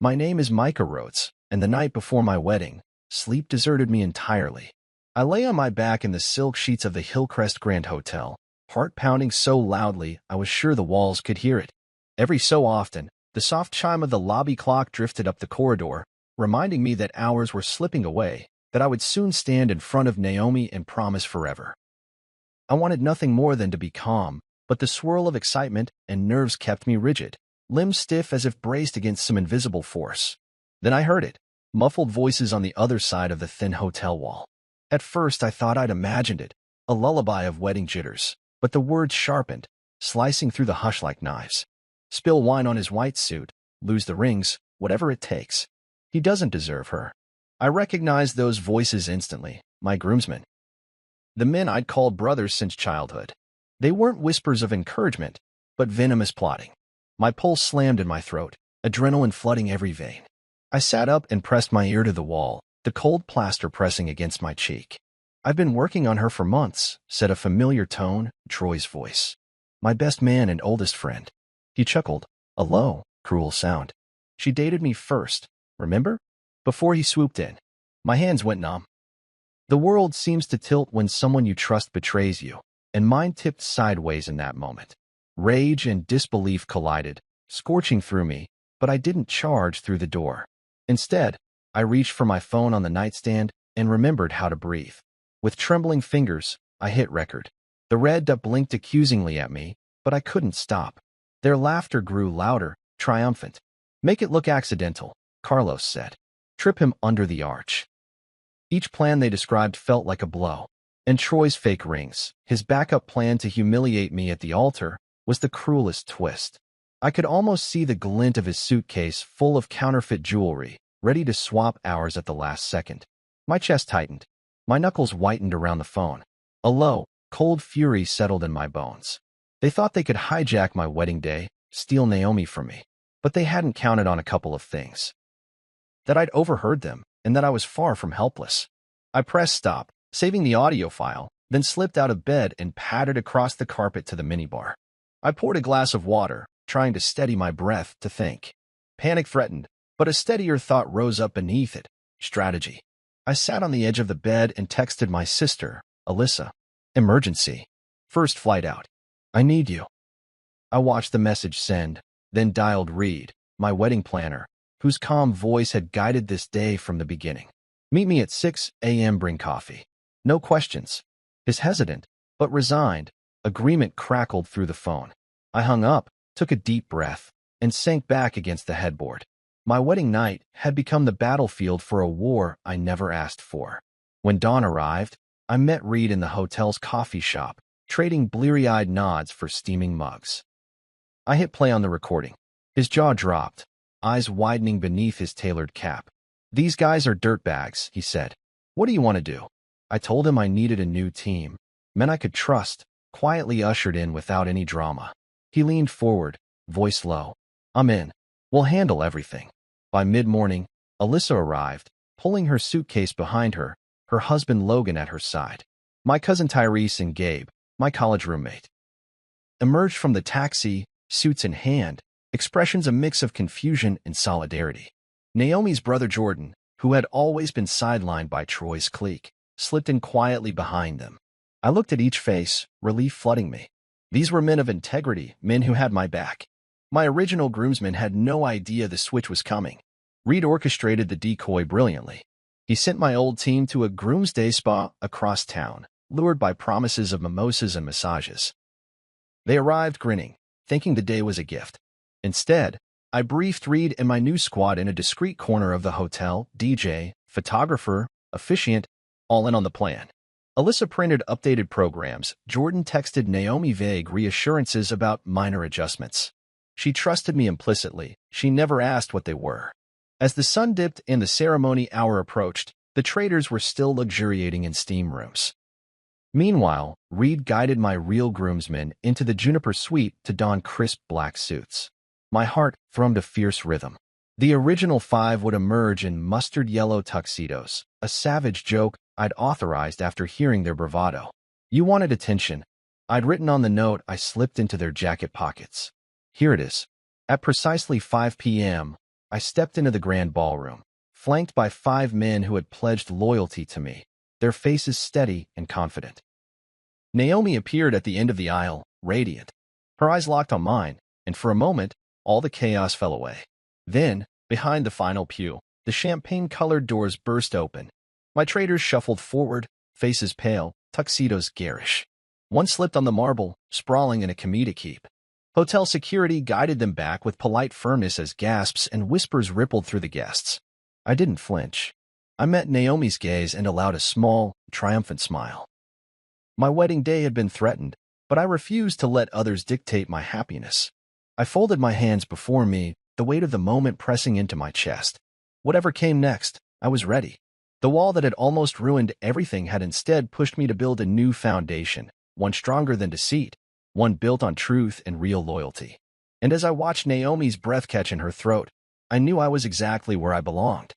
My name is Micah Rhodes, and the night before my wedding, sleep deserted me entirely. I lay on my back in the silk sheets of the Hillcrest Grand Hotel, heart pounding so loudly I was sure the walls could hear it. Every so often, the soft chime of the lobby clock drifted up the corridor, reminding me that hours were slipping away, that I would soon stand in front of Naomi and promise forever. I wanted nothing more than to be calm, but the swirl of excitement and nerves kept me rigid, limbs stiff as if braced against some invisible force. Then I heard it, muffled voices on the other side of the thin hotel wall. At first I thought I'd imagined it, a lullaby of wedding jitters, but the words sharpened, slicing through the hush like knives. Spill wine on his white suit, lose the rings, whatever it takes. He doesn't deserve her. I recognized those voices instantly, my groomsmen. The men I'd called brothers since childhood. They weren't whispers of encouragement, but venomous plotting. My pulse slammed in my throat, adrenaline flooding every vein. I sat up and pressed my ear to the wall, the cold plaster pressing against my cheek. "I've been working on her for months," said a familiar tone, Troy's voice. "My best man and oldest friend." He chuckled, a low, cruel sound. "She dated me first, remember? Before he swooped in." My hands went numb. The world seems to tilt when someone you trust betrays you, and mine tipped sideways in that moment. Rage and disbelief collided, scorching through me, but I didn't charge through the door. Instead, I reached for my phone on the nightstand and remembered how to breathe. With trembling fingers, I hit record. The red dot blinked accusingly at me, but I couldn't stop. Their laughter grew louder, triumphant. "Make it look accidental," Carlos said. "Trip him under the arch." Each plan they described felt like a blow. And Troy's fake rings, his backup plan to humiliate me at the altar, was the cruelest twist. I could almost see the glint of his suitcase full of counterfeit jewelry, ready to swap ours at the last second. My chest tightened. My knuckles whitened around the phone. A low, cold fury settled in my bones. They thought they could hijack my wedding day, steal Naomi from me. But they hadn't counted on a couple of things. That I'd overheard them, and that I was far from helpless. I pressed stop, saving the audio file, then slipped out of bed and pattered across the carpet to the minibar. I poured a glass of water, trying to steady my breath to think. Panic threatened, but a steadier thought rose up beneath it: strategy. I sat on the edge of the bed and texted my sister, Alyssa. "Emergency. First flight out. I need you." I watched the message send, then dialed Reed, my wedding planner, whose calm voice had guided this day from the beginning. "Meet me at 6 a.m. Bring coffee." No questions. His hesitant, but resigned, agreement crackled through the phone. I hung up, took a deep breath, and sank back against the headboard. My wedding night had become the battlefield for a war I never asked for. When dawn arrived, I met Reed in the hotel's coffee shop, trading bleary-eyed nods for steaming mugs. I hit play on the recording. His jaw dropped, eyes widening beneath his tailored cap. "These guys are dirtbags," he said. "What do you want to do?" I told him I needed a new team, men I could trust, quietly ushered in without any drama. He leaned forward, voice low. "I'm in. We'll handle everything." By mid-morning, Alyssa arrived, pulling her suitcase behind her, her husband Logan at her side. My cousin Tyrese and Gabe, my college roommate, emerged from the taxi, suits in hand, expressions a mix of confusion and solidarity. Naomi's brother Jordan, who had always been sidelined by Troy's clique, slipped in quietly behind them. I looked at each face, relief flooding me. These were men of integrity, men who had my back. My original groomsman had no idea the switch was coming. Reed orchestrated the decoy brilliantly. He sent my old team to a groom's day spa across town, lured by promises of mimosas and massages. They arrived grinning, thinking the day was a gift. Instead, I briefed Reed and my new squad in a discreet corner of the hotel: DJ, photographer, officiant, all in on the plan. Alyssa printed updated programs. Jordan texted Naomi vague reassurances about minor adjustments. She trusted me implicitly. She never asked what they were. As the sun dipped and the ceremony hour approached, the traders were still luxuriating in steam rooms. Meanwhile, Reed guided my real groomsmen into the Juniper suite to don crisp black suits. My heart thrummed a fierce rhythm. The original five would emerge in mustard yellow tuxedos, a savage joke I'd authorized after hearing their bravado. "You wanted attention," I'd written on the note I slipped into their jacket pockets. "Here it is." At precisely 5 p.m., I stepped into the grand ballroom, flanked by 5 men who had pledged loyalty to me, their faces steady and confident. Naomi appeared at the end of the aisle, radiant. Her eyes locked on mine, and for a moment, all the chaos fell away. Then, behind the final pew, the champagne-colored doors burst open. My traders shuffled forward, faces pale, tuxedos garish. One slipped on the marble, sprawling in a comedic heap. Hotel security guided them back with polite firmness as gasps and whispers rippled through the guests. I didn't flinch. I met Naomi's gaze and allowed a small, triumphant smile. My wedding day had been threatened, but I refused to let others dictate my happiness. I folded my hands before me, the weight of the moment pressing into my chest. Whatever came next, I was ready. The wall that had almost ruined everything had instead pushed me to build a new foundation, one stronger than deceit, one built on truth and real loyalty. And as I watched Naomi's breath catch in her throat, I knew I was exactly where I belonged.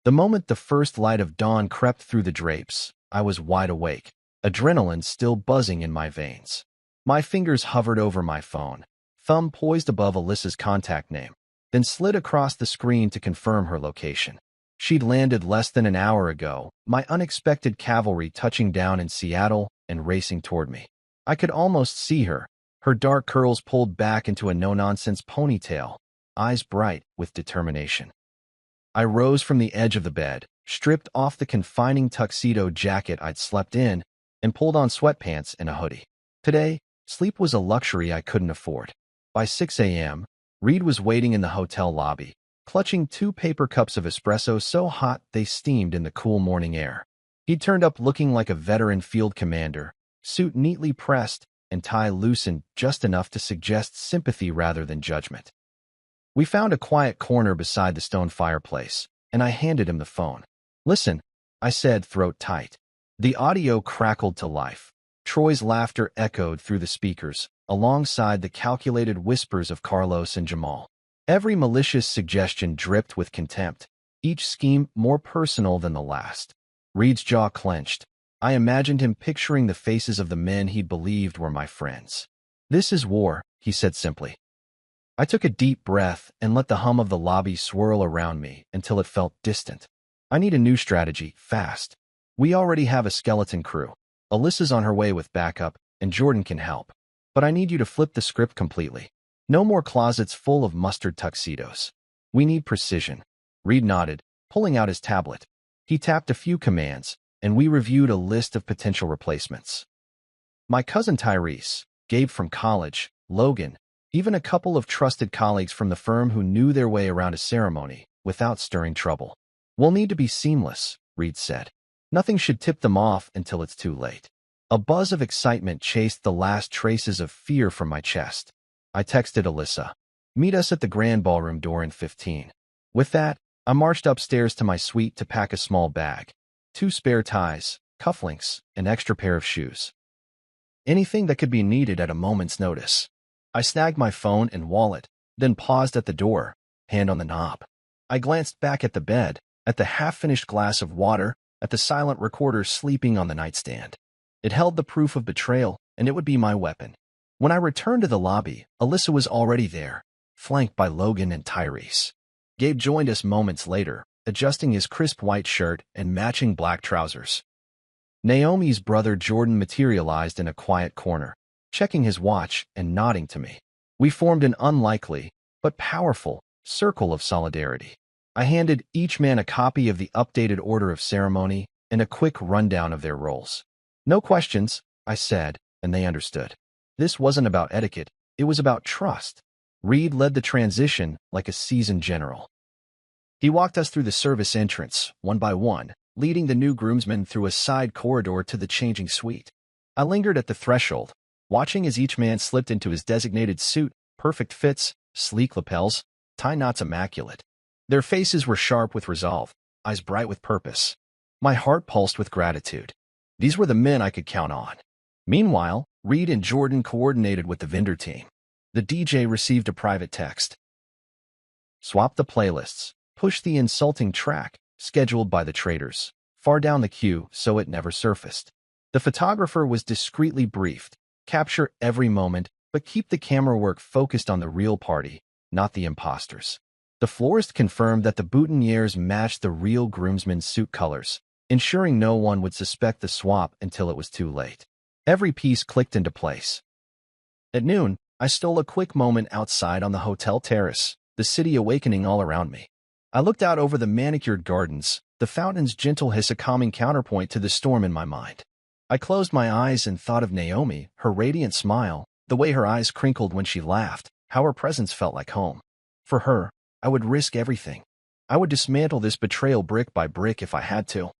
The moment the first light of dawn crept through the drapes, I was wide awake, adrenaline still buzzing in my veins. My fingers hovered over my phone, thumb poised above Alyssa's contact name, then slid across the screen to confirm her location. She'd landed less than an hour ago, my unexpected cavalry touching down in Seattle and racing toward me. I could almost see her, her dark curls pulled back into a no-nonsense ponytail, eyes bright with determination. I rose from the edge of the bed, stripped off the confining tuxedo jacket I'd slept in, and pulled on sweatpants and a hoodie. Today, sleep was a luxury I couldn't afford. By 6 a.m., Reed was waiting in the hotel lobby, clutching 2 paper cups of espresso so hot they steamed in the cool morning air. He'd turned up looking like a veteran field commander, suit neatly pressed and tie loosened just enough to suggest sympathy rather than judgment. We found a quiet corner beside the stone fireplace, and I handed him the phone. "Listen," I said, throat tight. The audio crackled to life. Troy's laughter echoed through the speakers, alongside the calculated whispers of Carlos and Jamal. Every malicious suggestion dripped with contempt, each scheme more personal than the last. Reed's jaw clenched. I imagined him picturing the faces of the men he believed were my friends. "This is war," he said simply. I took a deep breath and let the hum of the lobby swirl around me until it felt distant. "I need a new strategy, fast. We already have a skeleton crew. Alyssa's on her way with backup, and Jordan can help. But I need you to flip the script completely. No more closets full of mustard tuxedos. We need precision." Reed nodded, pulling out his tablet. He tapped a few commands, and we reviewed a list of potential replacements. My cousin Tyrese, Gabe from college, Logan, even a couple of trusted colleagues from the firm who knew their way around a ceremony without stirring trouble. "We'll need to be seamless," Reed said. "Nothing should tip them off until it's too late." A buzz of excitement chased the last traces of fear from my chest. I texted Alyssa, "Meet us at the grand ballroom door in 15. With that, I marched upstairs to my suite to pack a small bag. 2 spare ties, cufflinks, an extra pair of shoes. Anything that could be needed at a moment's notice. I snagged my phone and wallet, then paused at the door, hand on the knob. I glanced back at the bed, at the half-finished glass of water, at the silent recorder sleeping on the nightstand. It held the proof of betrayal, and it would be my weapon. When I returned to the lobby, Alyssa was already there, flanked by Logan and Tyrese. Gabe joined us moments later, adjusting his crisp white shirt and matching black trousers. Naomi's brother Jordan materialized in a quiet corner, checking his watch and nodding to me. We formed an unlikely, but powerful, circle of solidarity. I handed each man a copy of the updated order of ceremony and a quick rundown of their roles. "No questions," I said, and they understood. This wasn't about etiquette, it was about trust. Reed led the transition like a seasoned general. He walked us through the service entrance, one by one, leading the new groomsmen through a side corridor to the changing suite. I lingered at the threshold, watching as each man slipped into his designated suit, perfect fits, sleek lapels, tie knots immaculate. Their faces were sharp with resolve, eyes bright with purpose. My heart pulsed with gratitude. These were the men I could count on. Meanwhile, Reed and Jordan coordinated with the vendor team. The DJ received a private text. "Swap the playlists. Push the insulting track, scheduled by the traders, far down the queue so it never surfaced." The photographer was discreetly briefed. "Capture every moment, but keep the camera work focused on the real party, not the imposters." The florist confirmed that the boutonnieres matched the real groomsmen's suit colors, ensuring no one would suspect the swap until it was too late. Every piece clicked into place. At noon, I stole a quick moment outside on the hotel terrace, the city awakening all around me. I looked out over the manicured gardens, the fountain's gentle hiss a calming counterpoint to the storm in my mind. I closed my eyes and thought of Naomi, her radiant smile, the way her eyes crinkled when she laughed, how her presence felt like home. For her, I would risk everything. I would dismantle this betrayal brick by brick if I had to.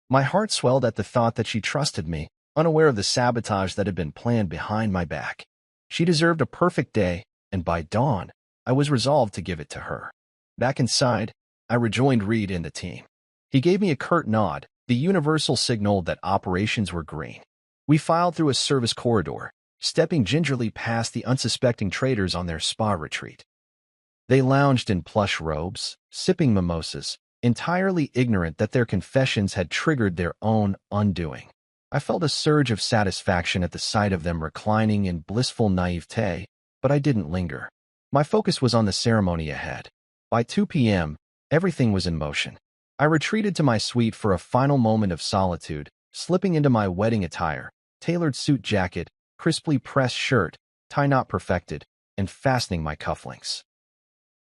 My heart swelled at the thought that she trusted me, unaware of the sabotage that had been planned behind my back. She deserved a perfect day, and by dawn, I was resolved to give it to her. Back inside, I rejoined Reed and the team. He gave me a curt nod, the universal signal that operations were green. We filed through a service corridor, stepping gingerly past the unsuspecting traders on their spa retreat. They lounged in plush robes, sipping mimosas, entirely ignorant that their confessions had triggered their own undoing. I felt a surge of satisfaction at the sight of them reclining in blissful naivete, but I didn't linger. My focus was on the ceremony ahead. By 2 p.m., everything was in motion. I retreated to my suite for a final moment of solitude, slipping into my wedding attire, tailored suit jacket, crisply pressed shirt, tie knot perfected, and fastening my cufflinks.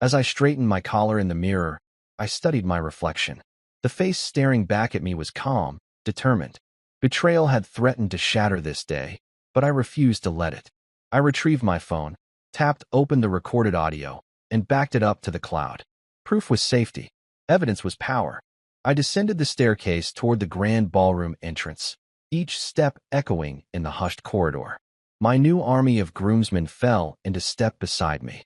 As I straightened my collar in the mirror, I studied my reflection. The face staring back at me was calm, determined. Betrayal had threatened to shatter this day, but I refused to let it. I retrieved my phone, tapped open the recorded audio, and backed it up to the cloud. Proof was safety. Evidence was power. I descended the staircase toward the grand ballroom entrance, each step echoing in the hushed corridor. My new army of groomsmen fell into step beside me.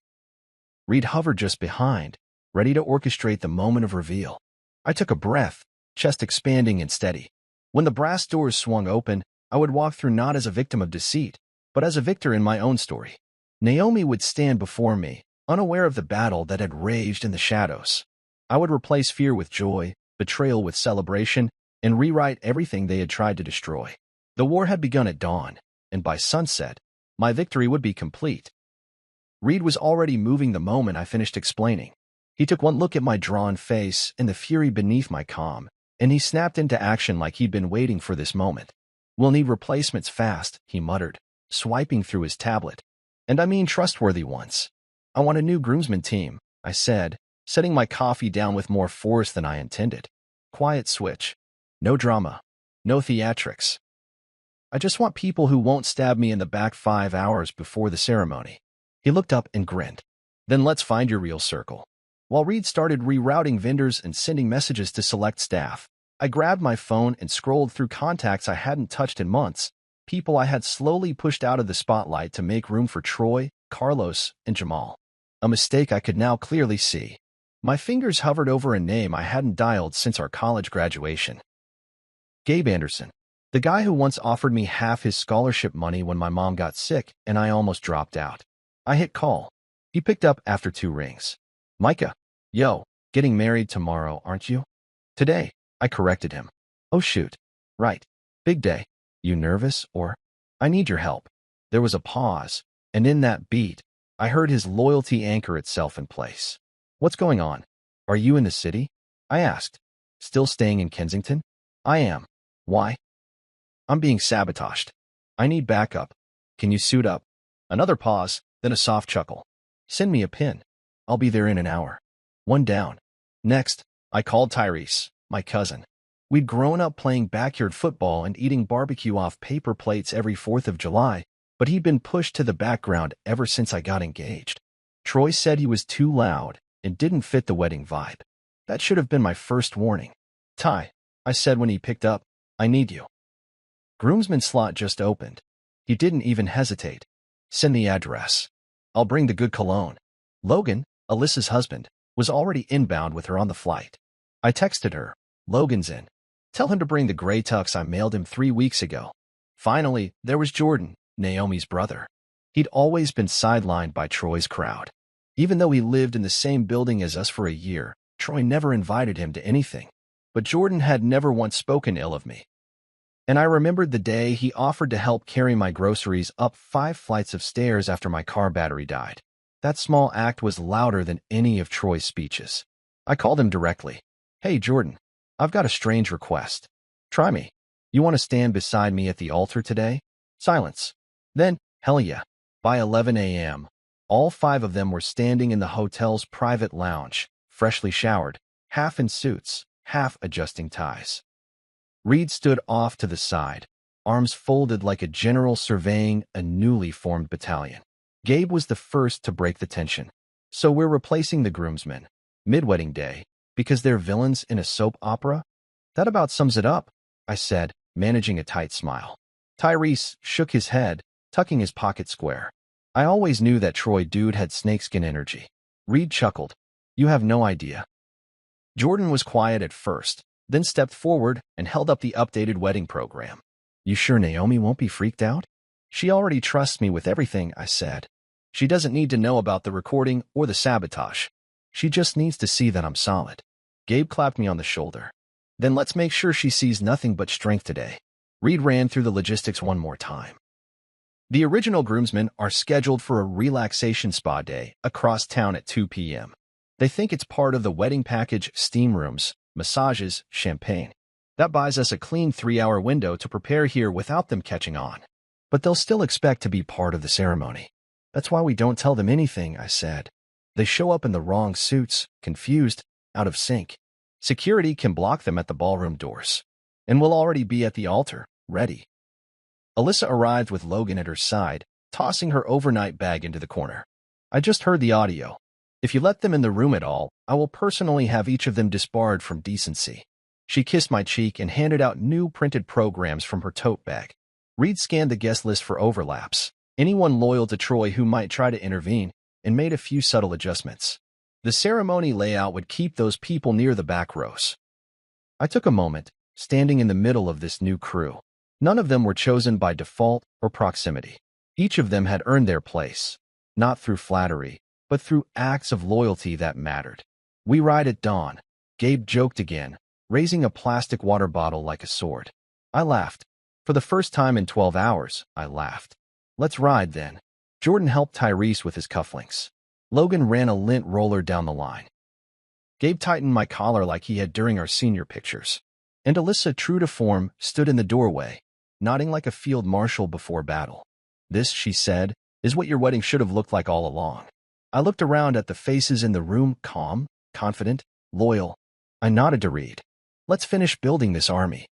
Reed hovered just behind, ready to orchestrate the moment of reveal. I took a breath, chest expanding and steady. When the brass doors swung open, I would walk through not as a victim of deceit, but as a victor in my own story. Naomi would stand before me, unaware of the battle that had raged in the shadows. I would replace fear with joy, betrayal with celebration, and rewrite everything they had tried to destroy. The war had begun at dawn, and by sunset, my victory would be complete. Reed was already moving the moment I finished explaining. He took one look at my drawn face and the fury beneath my calm, and he snapped into action like he'd been waiting for this moment. "We'll need replacements fast," he muttered, swiping through his tablet. "And I mean trustworthy ones." "I want a new groomsman team," I said, setting my coffee down with more force than I intended. Quiet switch. No drama. No theatrics. "I just want people who won't stab me in the back 5 hours before the ceremony." He looked up and grinned. "Then let's find your real circle." While Reed started rerouting vendors and sending messages to select staff, I grabbed my phone and scrolled through contacts I hadn't touched in months, people I had slowly pushed out of the spotlight to make room for Troy, Carlos, and Jamal. A mistake I could now clearly see. My fingers hovered over a name I hadn't dialed since our college graduation. Gabe Anderson, the guy who once offered me half his scholarship money when my mom got sick and I almost dropped out. I hit call. He picked up after 2 rings. "Micah, yo, getting married tomorrow, aren't you?" "Today," I corrected him. "Oh shoot. Right. Big day. You nervous, or?" "I need your help." There was a pause, and in that beat, I heard his loyalty anchor itself in place. "What's going on? Are you in the city?" I asked. "Still staying in Kensington?" "I am." "Why?" "I'm being sabotaged. I need backup. Can you suit up?" Another pause, then a soft chuckle. "Send me a pin. I'll be there in an hour." One down. Next, I called Tyrese, my cousin. We'd grown up playing backyard football and eating barbecue off paper plates every 4th of July, but he'd been pushed to the background ever since I got engaged. Troy said he was too loud and didn't fit the wedding vibe. That should have been my first warning. "Ty," I said when he picked up, "I need you." Groomsman slot just opened. He didn't even hesitate. "Send the address. I'll bring the good cologne." Logan, Alyssa's husband, was already inbound with her on the flight. I texted her, "Logan's in. Tell him to bring the gray tux I mailed him 3 weeks ago." Finally, there was Jordan, Naomi's brother. He'd always been sidelined by Troy's crowd. Even though he lived in the same building as us for a year, Troy never invited him to anything. But Jordan had never once spoken ill of me. And I remembered the day he offered to help carry my groceries up 5 flights of stairs after my car battery died. That small act was louder than any of Troy's speeches. I called him directly. Hey, Jordan, I've got a strange request. Try me. You want to stand beside me at the altar today? Silence. Then, hell yeah. By 11 a.m., all 5 of them were standing in the hotel's private lounge, freshly showered, half in suits, half adjusting ties. Reed stood off to the side, arms folded like a general surveying a newly formed battalion. Gabe was the first to break the tension. So we're replacing the groomsmen, mid-wedding day, because they're villains in a soap opera? That about sums it up, I said, managing a tight smile. Tyrese shook his head, tucking his pocket square. I always knew that Troy dude had snakeskin energy. Reed chuckled. You have no idea. Jordan was quiet at first, then stepped forward and held up the updated wedding program. You sure Naomi won't be freaked out? She already trusts me with everything, I said. She doesn't need to know about the recording or the sabotage. She just needs to see that I'm solid. Gabe clapped me on the shoulder. Then let's make sure she sees nothing but strength today. Reed ran through the logistics one more time. The original groomsmen are scheduled for a relaxation spa day across town at 2 p.m. They think it's part of the wedding package: steam rooms, massages, champagne. That buys us a clean 3-hour window to prepare here without them catching on. But they'll still expect to be part of the ceremony. That's why we don't tell them anything, I said. They show up in the wrong suits, confused, out of sync. Security can block them at the ballroom doors. And we'll already be at the altar, ready. Alyssa arrived with Logan at her side, tossing her overnight bag into the corner. I just heard the audio. If you let them in the room at all, I will personally have each of them disbarred from decency. She kissed my cheek and handed out new printed programs from her tote bag. Reed scanned the guest list for overlaps, anyone loyal to Troy who might try to intervene, and made a few subtle adjustments. The ceremony layout would keep those people near the back rows. I took a moment, standing in the middle of this new crew. None of them were chosen by default or proximity. Each of them had earned their place, not through flattery, but through acts of loyalty that mattered. We ride at dawn, Gabe joked again, raising a plastic water bottle like a sword. I laughed. For the first time in 12 hours, I laughed. Let's ride then. Jordan helped Tyrese with his cufflinks. Logan ran a lint roller down the line. Gabe tightened my collar like he had during our senior pictures. And Alyssa, true to form, stood in the doorway, nodding like a field marshal before battle. This, she said, is what your wedding should have looked like all along. I looked around at the faces in the room, calm, confident, loyal. I nodded to Reed. Let's finish building this army.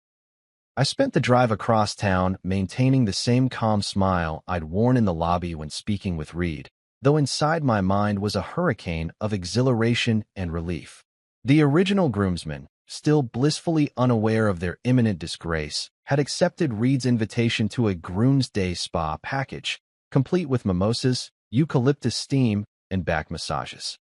I spent the drive across town maintaining the same calm smile I'd worn in the lobby when speaking with Reed, though inside my mind was a hurricane of exhilaration and relief. The original groomsmen, still blissfully unaware of their imminent disgrace, had accepted Reed's invitation to a Groom's Day spa package, complete with mimosas, eucalyptus steam, and back massages.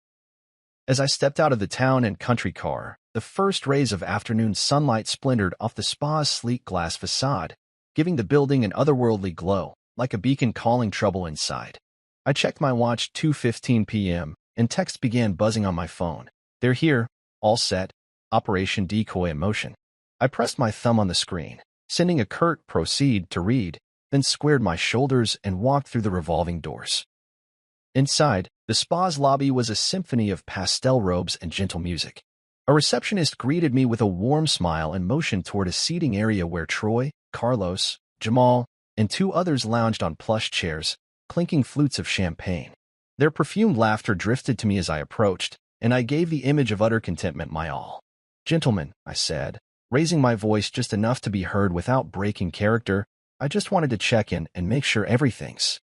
As I stepped out of the town and country car, the first rays of afternoon sunlight splintered off the spa's sleek glass facade, giving the building an otherworldly glow, like a beacon calling trouble inside. I checked my watch 2:15 p.m., and texts began buzzing on my phone. They're here, all set, Operation Decoy in motion. I pressed my thumb on the screen, sending a curt proceed to Reed, then squared my shoulders and walked through the revolving doors. Inside, the spa's lobby was a symphony of pastel robes and gentle music. A receptionist greeted me with a warm smile and motioned toward a seating area where Troy, Carlos, Jamal, and 2 others lounged on plush chairs, clinking flutes of champagne. Their perfumed laughter drifted to me as I approached, and I gave the image of utter contentment my all. Gentlemen, I said, raising my voice just enough to be heard without breaking character, I just wanted to check in and make sure everything's.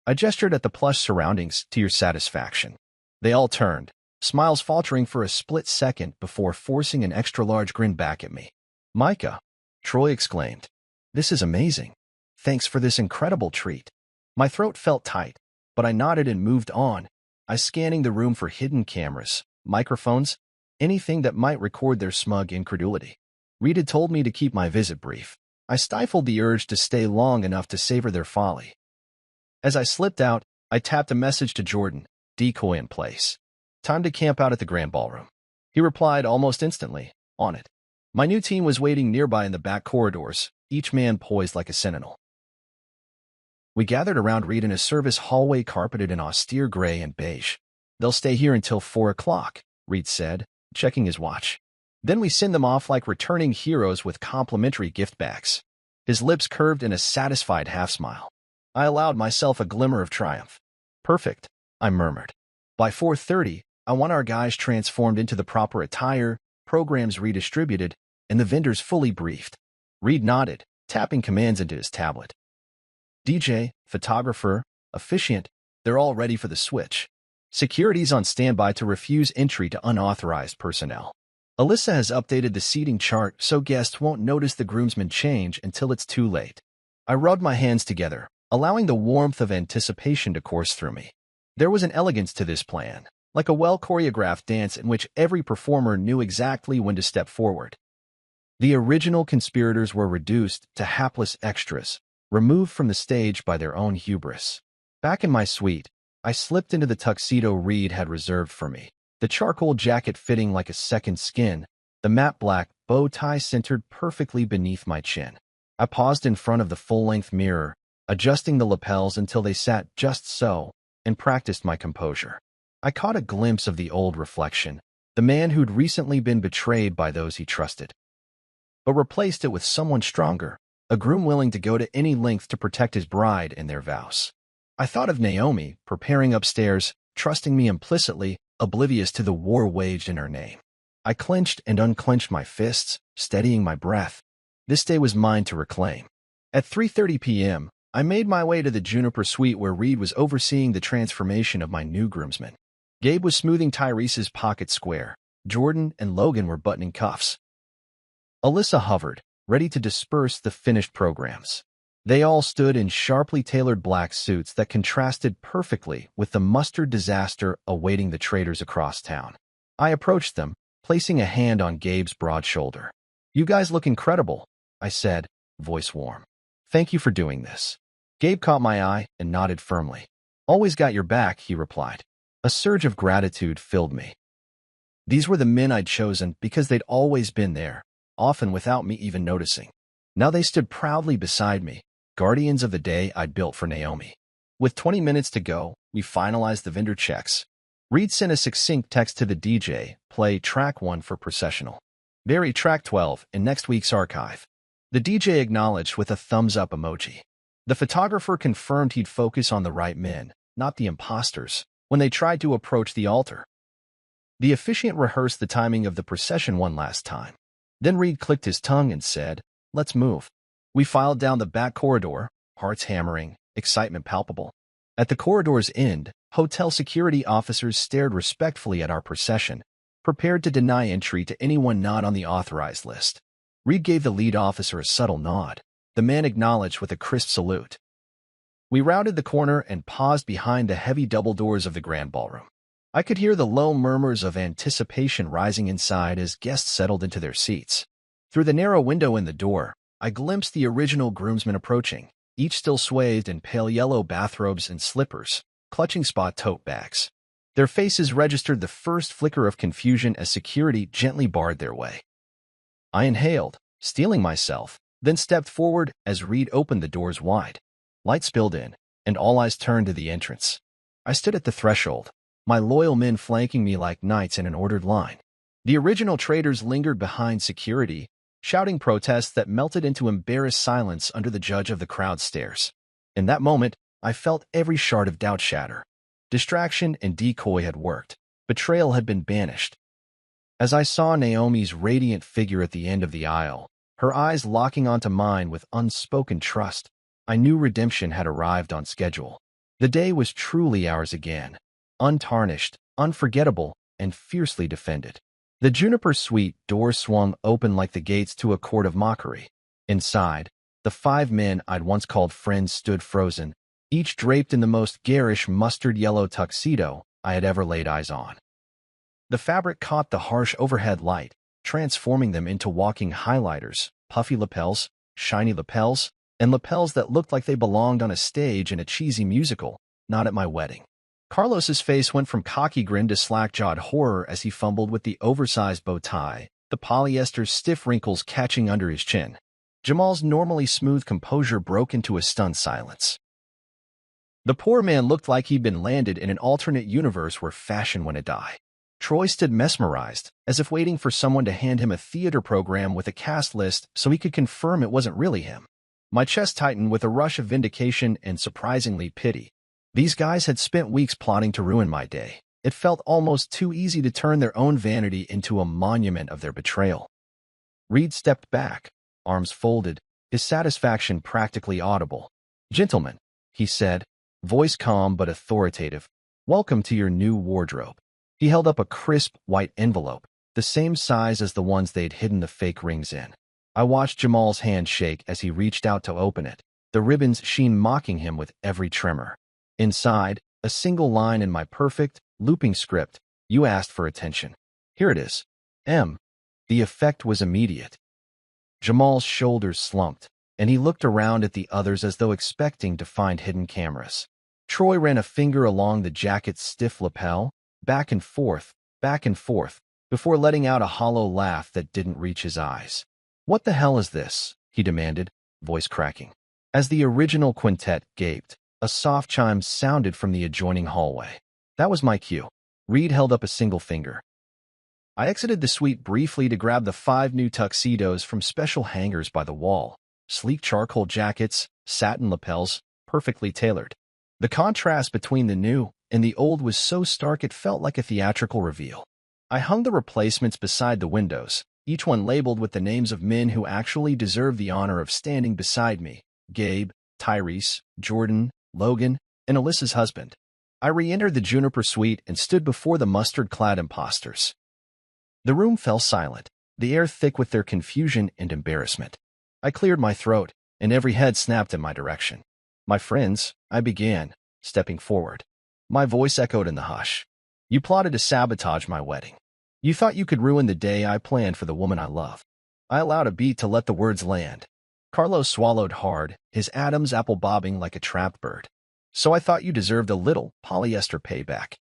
I gestured at the plush surroundings to your satisfaction. They all turned, smiles faltering for a split second before forcing an extra-large grin back at me. Micah, Troy exclaimed. This is amazing. Thanks for this incredible treat. My throat felt tight, but I nodded and moved on, scanning the room for hidden cameras, microphones, anything that might record their smug incredulity. Reed had told me to keep my visit brief. I stifled the urge to stay long enough to savor their folly. As I slipped out, I tapped a message to Jordan, decoy in place. Time to camp out at the Grand Ballroom. He replied almost instantly, on it. My new team was waiting nearby in the back corridors, each man poised like a sentinel. We gathered around Reed in a service hallway carpeted in austere gray and beige. "They'll stay here until 4 o'clock, Reed said, checking his watch. "Then we send them off like returning heroes with complimentary gift bags." His lips curved in a satisfied half-smile. I allowed myself a glimmer of triumph. "Perfect," I murmured. "By 4:30, I want our guys transformed into the proper attire, programs redistributed, and the vendors fully briefed." Reed nodded, tapping commands into his tablet. "DJ, photographer, officiant, they're all ready for the switch. Security's on standby to refuse entry to unauthorized personnel. Alyssa has updated the seating chart so guests won't notice the groomsmen change until it's too late." I rubbed my hands together, allowing the warmth of anticipation to course through me. There was an elegance to this plan, like a well-choreographed dance in which every performer knew exactly when to step forward. The original conspirators were reduced to hapless extras, removed from the stage by their own hubris. Back in my suite, I slipped into the tuxedo Reed had reserved for me, the charcoal jacket fitting like a second skin, the matte black bow tie centered perfectly beneath my chin. I paused in front of the full-length mirror, adjusting the lapels until they sat just so, and practiced my composure. I caught a glimpse of the old reflection, the man who'd recently been betrayed by those he trusted, but replaced it with someone stronger, a groom willing to go to any length to protect his bride and their vows. I thought of Naomi, preparing upstairs, trusting me implicitly, oblivious to the war waged in her name. I clenched and unclenched my fists, steadying my breath. This day was mine to reclaim. At 3:30 p.m., I made my way to the Juniper suite where Reed was overseeing the transformation of my new groomsmen. Gabe was smoothing Tyrese's pocket square. Jordan and Logan were buttoning cuffs. Alyssa hovered, ready to disperse the finished programs. They all stood in sharply tailored black suits that contrasted perfectly with the mustard disaster awaiting the traders across town. I approached them, placing a hand on Gabe's broad shoulder. "You guys look incredible," I said, voice warm. "Thank you for doing this." Gabe caught my eye and nodded firmly. "Always got your back," he replied. A surge of gratitude filled me. These were the men I'd chosen because they'd always been there, often without me even noticing. Now they stood proudly beside me, guardians of the day I'd built for Naomi. With 20 minutes to go, we finalized the vendor checks. Reed sent a succinct text to the DJ, "Play track 1 for Processional. Bury track 12 in next week's archive." The DJ acknowledged with a thumbs-up emoji. The photographer confirmed he'd focus on the right men, not the imposters, when they tried to approach the altar. The officiant rehearsed the timing of the procession one last time. Then Reed clicked his tongue and said, "Let's move." We filed down the back corridor, hearts hammering, excitement palpable. At the corridor's end, hotel security officers stared respectfully at our procession, prepared to deny entry to anyone not on the authorized list. Reed gave the lead officer a subtle nod. The man acknowledged with a crisp salute. We rounded the corner and paused behind the heavy double doors of the grand ballroom. I could hear the low murmurs of anticipation rising inside as guests settled into their seats. Through the narrow window in the door, I glimpsed the original groomsmen approaching, each still swathed in pale yellow bathrobes and slippers, clutching spot tote bags. Their faces registered the first flicker of confusion as security gently barred their way. I inhaled, steeling myself, then stepped forward as Reed opened the doors wide. Light spilled in, and all eyes turned to the entrance. I stood at the threshold, my loyal men flanking me like knights in an ordered line. The original traders lingered behind security, shouting protests that melted into embarrassed silence under the judge of the crowd's stares. In that moment, I felt every shard of doubt shatter. Distraction and decoy had worked. Betrayal had been banished. As I saw Naomi's radiant figure at the end of the aisle, her eyes locking onto mine with unspoken trust, I knew redemption had arrived on schedule. The day was truly ours again, untarnished, unforgettable, and fiercely defended. The Juniper suite door swung open like the gates to a court of mockery. Inside, the 5 men I'd once called friends stood frozen, each draped in the most garish mustard yellow tuxedo I had ever laid eyes on. The fabric caught the harsh overhead light, transforming them into walking highlighters, puffy lapels, shiny lapels, and lapels that looked like they belonged on a stage in a cheesy musical, not at my wedding. Carlos's face went from cocky grin to slack-jawed horror as he fumbled with the oversized bow tie, the polyester stiff wrinkles catching under his chin. Jamal's normally smooth composure broke into a stunned silence. The poor man looked like he'd been landed in an alternate universe where fashion went a die. Troy stood mesmerized, as if waiting for someone to hand him a theater program with a cast list so he could confirm it wasn't really him. My chest tightened with a rush of vindication and surprisingly pity. These guys had spent weeks plotting to ruin my day. It felt almost too easy to turn their own vanity into a monument of their betrayal. Reed stepped back, arms folded, his satisfaction practically audible. "Gentlemen," he said, voice calm but authoritative, "welcome to your new wardrobe." He held up a crisp, white envelope, the same size as the ones they'd hidden the fake rings in. I watched Jamal's hand shake as he reached out to open it, the ribbons sheen mocking him with every tremor. Inside, a single line in my perfect, looping script, "You asked for attention. Here it is. M." The effect was immediate. Jamal's shoulders slumped, and he looked around at the others as though expecting to find hidden cameras. Troy ran a finger along the jacket's stiff lapel, back and forth, before letting out a hollow laugh that didn't reach his eyes. "What the hell is this?" he demanded, voice cracking. As the original quintet gaped, a soft chime sounded from the adjoining hallway. That was my cue. Reed held up a single finger. I exited the suite briefly to grab the 5 new tuxedos from special hangers by the wall. Sleek charcoal jackets, satin lapels, perfectly tailored. The contrast between the new and the old was so stark it felt like a theatrical reveal. I hung the replacements beside the windows, each one labeled with the names of men who actually deserved the honor of standing beside me: Gabe, Tyrese, Jordan, Logan, and Alyssa's husband. I re-entered the Juniper suite and stood before the mustard-clad imposters. The room fell silent, the air thick with their confusion and embarrassment. I cleared my throat, and every head snapped in my direction. "My friends," I began, stepping forward. My voice echoed in the hush. "You plotted to sabotage my wedding. You thought you could ruin the day I planned for the woman I love." I allowed a beat to let the words land. Carlos swallowed hard, his atoms apple-bobbing like a trapped bird. "So I thought you deserved a little polyester payback."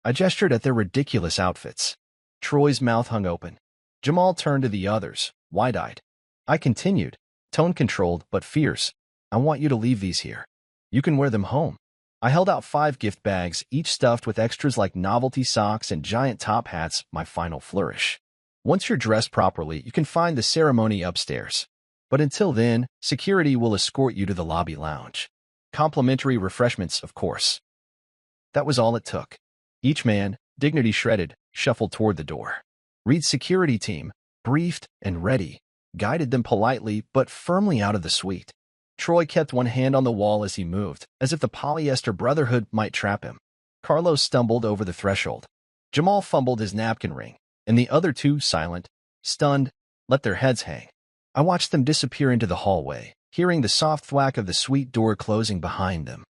I gestured at their ridiculous outfits. Troy's mouth hung open. Jamal turned to the others, wide-eyed. I continued, tone-controlled but fierce. "I want you to leave these here. You can wear them home." I held out 5 gift bags, each stuffed with extras like novelty socks and giant top hats, my final flourish. "Once you're dressed properly, you can find the ceremony upstairs. But until then, security will escort you to the lobby lounge. Complimentary refreshments, of course." That was all it took. Each man, dignity shredded, shuffled toward the door. Reed's security team, briefed and ready, guided them politely but firmly out of the suite. Troy kept one hand on the wall as he moved, as if the polyester brotherhood might trap him. Carlos stumbled over the threshold. Jamal fumbled his napkin ring, and the other 2, silent, stunned, let their heads hang. I watched them disappear into the hallway, hearing the soft thwack of the suite door closing behind them.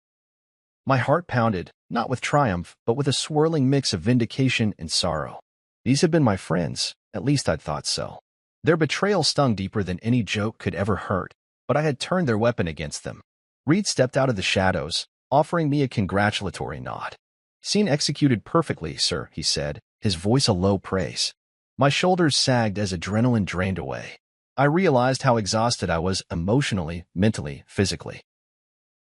My heart pounded, not with triumph, but with a swirling mix of vindication and sorrow. These had been my friends, at least I'd thought so. Their betrayal stung deeper than any joke could ever hurt, but I had turned their weapon against them. Reed stepped out of the shadows, offering me a congratulatory nod. "Scene executed perfectly, sir," he said, his voice a low praise. My shoulders sagged as adrenaline drained away. I realized how exhausted I was emotionally, mentally, physically.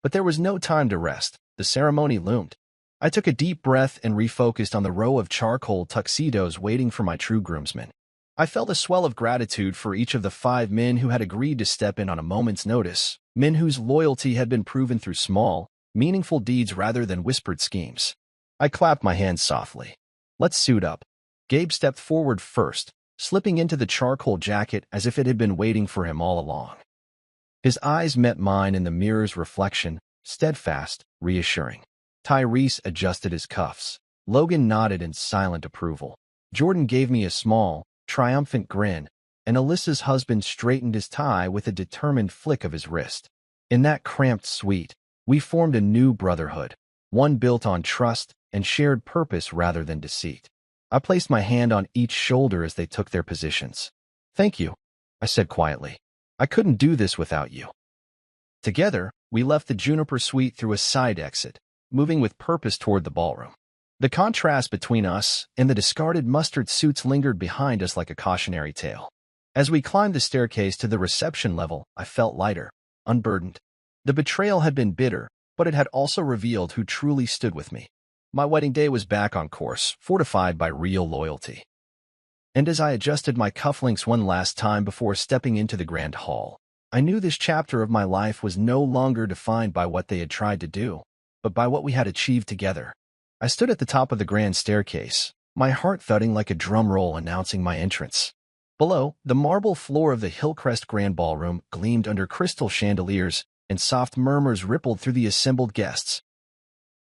But there was no time to rest. The ceremony loomed. I took a deep breath and refocused on the row of charcoal tuxedos waiting for my true groomsmen. I felt a swell of gratitude for each of the 5 men who had agreed to step in on a moment's notice, men whose loyalty had been proven through small, meaningful deeds rather than whispered schemes. I clapped my hands softly. "Let's suit up." Gabe stepped forward first, slipping into the charcoal jacket as if it had been waiting for him all along. His eyes met mine in the mirror's reflection, steadfast, reassuring. Tyrese adjusted his cuffs. Logan nodded in silent approval. Jordan gave me a small, triumphant grin, and Alyssa's husband straightened his tie with a determined flick of his wrist. In that cramped suite, we formed a new brotherhood, one built on trust and shared purpose rather than deceit. I placed my hand on each shoulder as they took their positions. "Thank you," I said quietly. "I couldn't do this without you." Together, we left the Juniper suite through a side exit, moving with purpose toward the ballroom. The contrast between us and the discarded mustard suits lingered behind us like a cautionary tale. As we climbed the staircase to the reception level, I felt lighter, unburdened. The betrayal had been bitter, but it had also revealed who truly stood with me. My wedding day was back on course, fortified by real loyalty. And as I adjusted my cufflinks one last time before stepping into the grand hall, I knew this chapter of my life was no longer defined by what they had tried to do, but by what we had achieved together. I stood at the top of the grand staircase, my heart thudding like a drum roll announcing my entrance. Below, the marble floor of the Hillcrest Grand Ballroom gleamed under crystal chandeliers, and soft murmurs rippled through the assembled guests.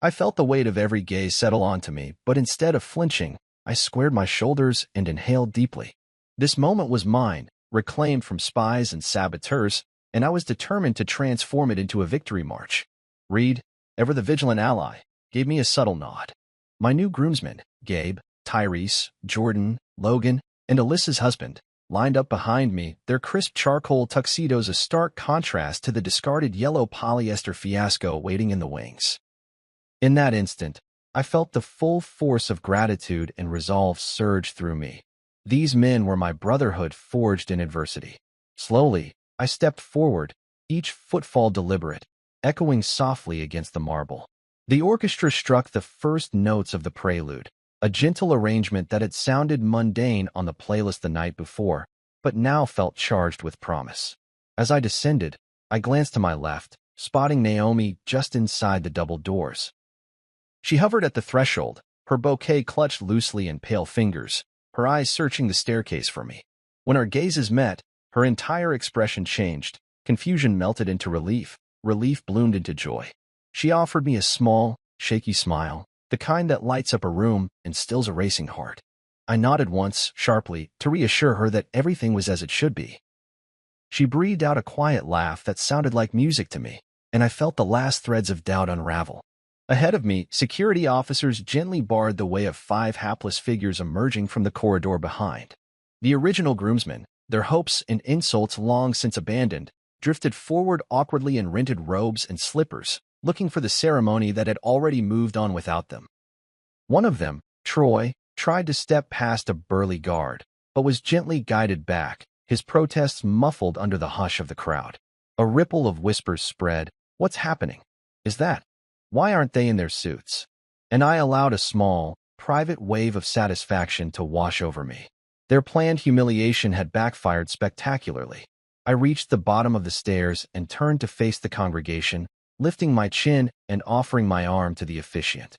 I felt the weight of every gaze settle onto me, but instead of flinching, I squared my shoulders and inhaled deeply. This moment was mine, reclaimed from spies and saboteurs, and I was determined to transform it into a victory march. Reed, ever the vigilant ally, gave me a subtle nod. My new groomsmen, Gabe, Tyrese, Jordan, Logan, and Alyssa's husband, lined up behind me, their crisp charcoal tuxedos a stark contrast to the discarded yellow polyester fiasco waiting in the wings. In that instant, I felt the full force of gratitude and resolve surge through me. These men were my brotherhood forged in adversity. Slowly, I stepped forward, each footfall deliberate, echoing softly against the marble. The orchestra struck the first notes of the prelude, a gentle arrangement that had sounded mundane on the playlist the night before, but now felt charged with promise. As I descended, I glanced to my left, spotting Naomi just inside the double doors. She hovered at the threshold, her bouquet clutched loosely in pale fingers, her eyes searching the staircase for me. When our gazes met, her entire expression changed. Confusion melted into relief, relief bloomed into joy. She offered me a small, shaky smile, the kind that lights up a room and stills a racing heart. I nodded once, sharply, to reassure her that everything was as it should be. She breathed out a quiet laugh that sounded like music to me, and I felt the last threads of doubt unravel. Ahead of me, security officers gently barred the way of 5 hapless figures emerging from the corridor behind. The original groomsmen, their hopes and insults long since abandoned, drifted forward awkwardly in rented robes and slippers, looking for the ceremony that had already moved on without them. One of them, Troy, tried to step past a burly guard, but was gently guided back, his protests muffled under the hush of the crowd. A ripple of whispers spread. "What's happening? Is that? Why aren't they in their suits?" And I allowed a small, private wave of satisfaction to wash over me. Their planned humiliation had backfired spectacularly. I reached the bottom of the stairs and turned to face the congregation, lifting my chin and offering my arm to the officiant.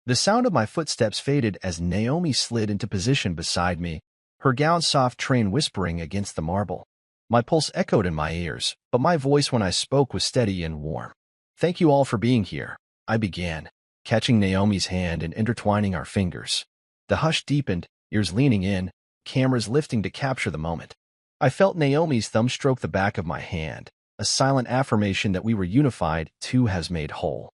The sound of my footsteps faded as Naomi slid into position beside me, her gown's soft train whispering against the marble. My pulse echoed in my ears, but my voice when I spoke was steady and warm. "Thank you all for being here," I began, catching Naomi's hand and intertwining our fingers. The hush deepened, ears leaning in, cameras lifting to capture the moment. I felt Naomi's thumb stroke the back of my hand, a silent affirmation that we were unified, two has made whole.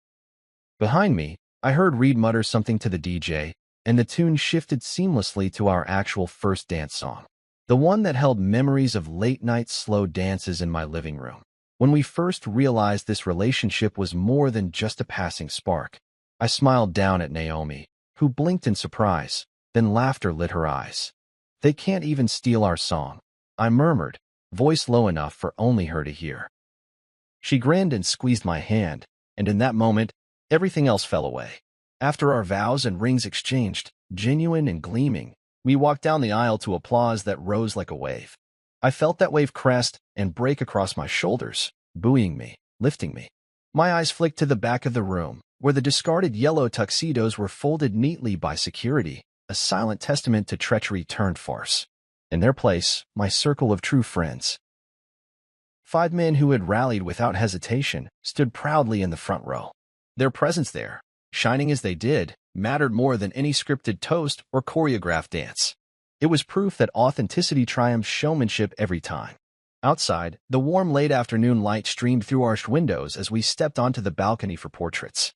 Behind me, I heard Reed mutter something to the DJ, and the tune shifted seamlessly to our actual first dance song, the one that held memories of late-night slow dances in my living room. When we first realized this relationship was more than just a passing spark, I smiled down at Naomi, who blinked in surprise, then laughter lit her eyes. "They can't even steal our song," I murmured, voice low enough for only her to hear. She grinned and squeezed my hand, and in that moment, everything else fell away. After our vows and rings exchanged, genuine and gleaming, we walked down the aisle to applause that rose like a wave. I felt that wave crest and break across my shoulders, buoying me, lifting me. My eyes flicked to the back of the room, where the discarded yellow tuxedos were folded neatly by security, a silent testament to treachery turned farce. In their place, my circle of true friends. 5 men who had rallied without hesitation stood proudly in the front row. Their presence there, shining as they did, mattered more than any scripted toast or choreographed dance. It was proof that authenticity triumphs showmanship every time. Outside, the warm late afternoon light streamed through arched windows as we stepped onto the balcony for portraits.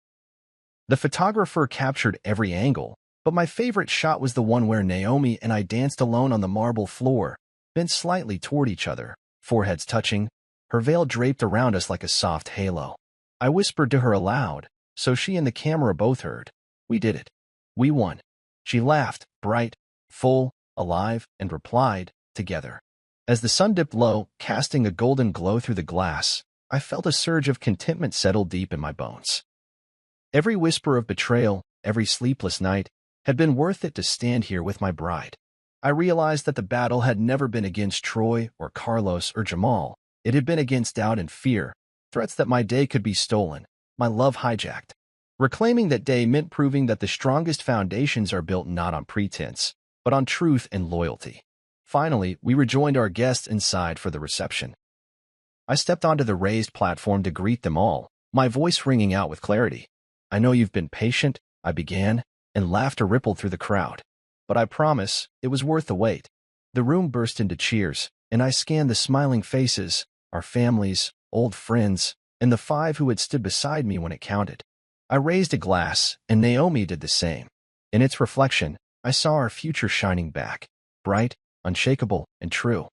The photographer captured every angle, but my favorite shot was the one where Naomi and I danced alone on the marble floor, bent slightly toward each other, foreheads touching, her veil draped around us like a soft halo. I whispered to her aloud, so she and the camera both heard. "We did it. We won." She laughed, bright, full, alive, and replied, "Together." As the sun dipped low, casting a golden glow through the glass, I felt a surge of contentment settle deep in my bones. Every whisper of betrayal, every sleepless night, had been worth it to stand here with my bride. I realized that the battle had never been against Troy or Carlos or Jamal. It had been against doubt and fear, threats that my day could be stolen, my love hijacked. Reclaiming that day meant proving that the strongest foundations are built not on pretense, but on truth and loyalty. Finally, we rejoined our guests inside for the reception. I stepped onto the raised platform to greet them all, my voice ringing out with clarity. "I know you've been patient," I began, and laughter rippled through the crowd. But I promise, it was worth the wait. The room burst into cheers, and I scanned the smiling faces, our families, old friends, and the 5 who had stood beside me when it counted. I raised a glass, and Naomi did the same. In its reflection, I saw our future shining back, bright, unshakable, and true.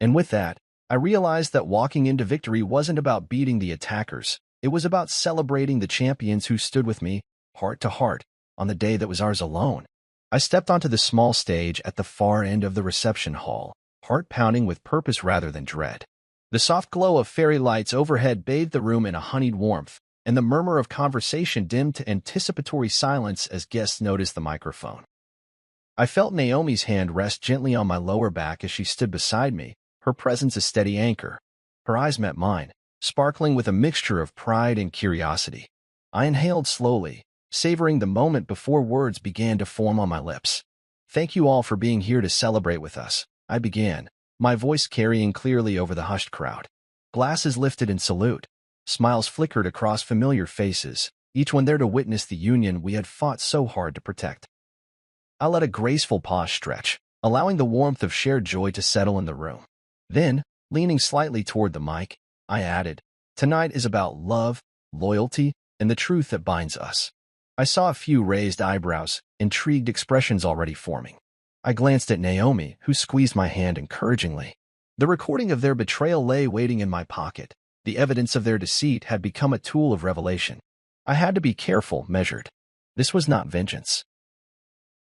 And with that, I realized that walking into victory wasn't about beating the attackers. It was about celebrating the champions who stood with me, heart to heart, on the day that was ours alone. I stepped onto the small stage at the far end of the reception hall, heart pounding with purpose rather than dread. The soft glow of fairy lights overhead bathed the room in a honeyed warmth, and the murmur of conversation dimmed to anticipatory silence as guests noticed the microphone. I felt Naomi's hand rest gently on my lower back as she stood beside me, her presence a steady anchor. Her eyes met mine, sparkling with a mixture of pride and curiosity. I inhaled slowly, savoring the moment before words began to form on my lips. "Thank you all for being here to celebrate with us," I began, my voice carrying clearly over the hushed crowd. Glasses lifted in salute. Smiles flickered across familiar faces, each one there to witness the union we had fought so hard to protect. I let a graceful pause stretch, allowing the warmth of shared joy to settle in the room. Then, leaning slightly toward the mic, I added, "Tonight is about love, loyalty, and the truth that binds us." I saw a few raised eyebrows, intrigued expressions already forming. I glanced at Naomi, who squeezed my hand encouragingly. The recording of their betrayal lay waiting in my pocket. The evidence of their deceit had become a tool of revelation. I had to be careful, measured. This was not vengeance.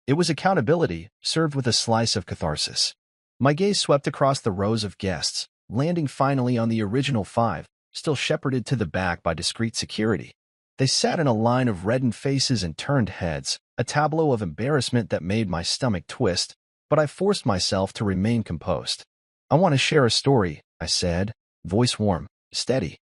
It was accountability, served with a slice of catharsis. My gaze swept across the rows of guests, landing finally on the original 5, still shepherded to the back by discreet security. They sat in a line of reddened faces and turned heads, a tableau of embarrassment that made my stomach twist, but I forced myself to remain composed. "I want to share a story," I said, voice warm, steady.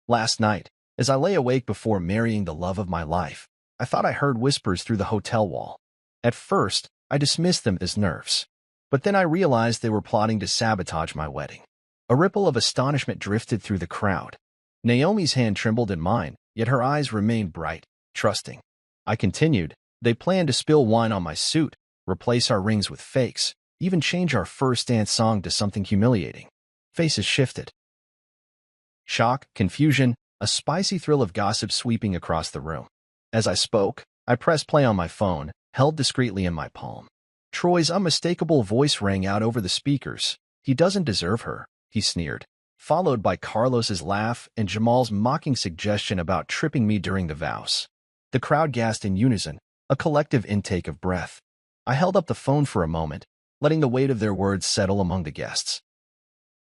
"Last night, as I lay awake before marrying the love of my life, I thought I heard whispers through the hotel wall. At first, I dismissed them as nerves. But then I realized they were plotting to sabotage my wedding." A ripple of astonishment drifted through the crowd. Naomi's hand trembled in mine, yet her eyes remained bright, trusting. I continued, "They planned to spill wine on my suit, replace our rings with fakes, even change our first dance song to something humiliating." Faces shifted. Shock, confusion, a spicy thrill of gossip sweeping across the room. As I spoke, I pressed play on my phone, held discreetly in my palm. Troy's unmistakable voice rang out over the speakers. "He doesn't deserve her," he sneered, followed by Carlos's laugh and Jamal's mocking suggestion about tripping me during the vows. The crowd gasped in unison, a collective intake of breath. I held up the phone for a moment, letting the weight of their words settle among the guests.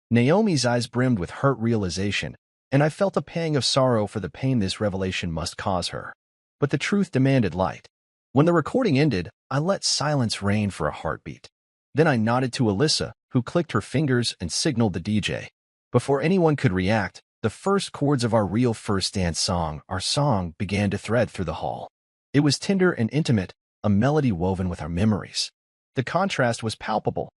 Naomi's eyes brimmed with hurt realization, and I felt a pang of sorrow for the pain this revelation must cause her. But the truth demanded light. When the recording ended, I let silence reign for a heartbeat. Then I nodded to Alyssa, who clicked her fingers and signaled the DJ. Before anyone could react, the first chords of our real first dance song, our song, began to thread through the hall. It was tender and intimate, a melody woven with our memories. The contrast was palpable.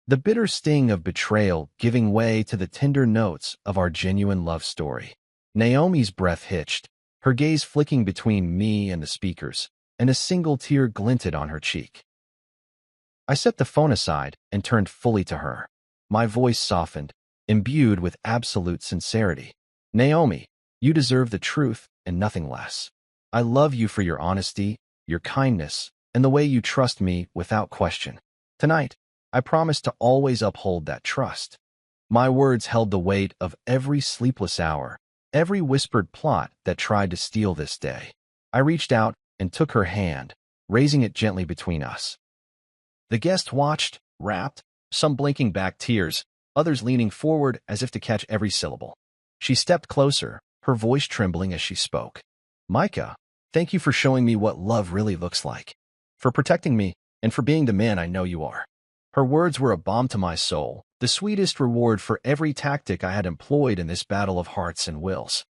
The bitter sting of betrayal giving way to the tender notes of our genuine love story. Naomi's breath hitched, her gaze flicking between me and the speakers, and a single tear glinted on her cheek. I set the phone aside and turned fully to her. My voice softened, imbued with absolute sincerity. "Naomi, you deserve the truth and nothing less. I love you for your honesty, your kindness, and the way you trust me without question. Tonight, I promise to always uphold that trust." My words held the weight of every sleepless hour, every whispered plot that tried to steal this day. I reached out and took her hand, raising it gently between us. The guests watched, rapt, some blinking back tears, others leaning forward as if to catch every syllable. She stepped closer, her voice trembling as she spoke. Micah, thank you for showing me what love really looks like, for protecting me, and for being the man I know you are. Her words were a balm to my soul, the sweetest reward for every tactic I had employed in this battle of hearts and wills.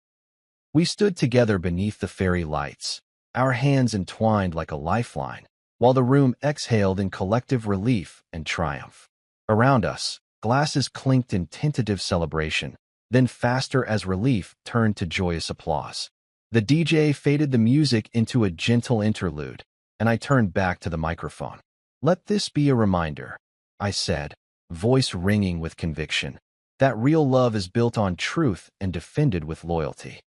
We stood together beneath the fairy lights, our hands entwined like a lifeline, while the room exhaled in collective relief and triumph. Around us, glasses clinked in tentative celebration, then faster as relief turned to joyous applause. The DJ faded the music into a gentle interlude, and I turned back to the microphone. Let this be a reminder, I said, voice ringing with conviction, that real love is built on truth and defended with loyalty.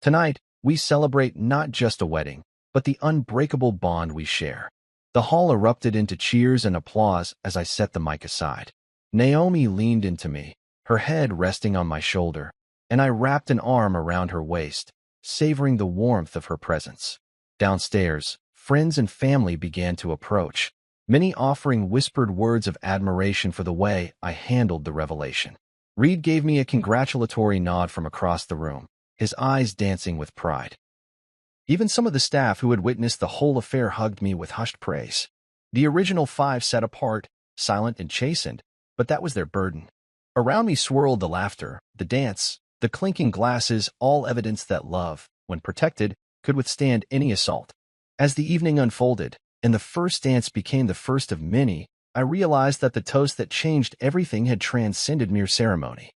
Tonight, we celebrate not just a wedding, but the unbreakable bond we share. The hall erupted into cheers and applause as I set the mic aside. Naomi leaned into me, her head resting on my shoulder, and I wrapped an arm around her waist, savoring the warmth of her presence. Downstairs, friends and family began to approach, many offering whispered words of admiration for the way I handled the revelation. Reed gave me a congratulatory nod from across the room, his eyes dancing with pride. Even some of the staff who had witnessed the whole affair hugged me with hushed praise. The original 5 sat apart, silent and chastened, but that was their burden. Around me swirled the laughter, the dance, the clinking glasses, all evidence that love, when protected, could withstand any assault. As the evening unfolded, and the first dance became the first of many, I realized that the toast that changed everything had transcended mere ceremony.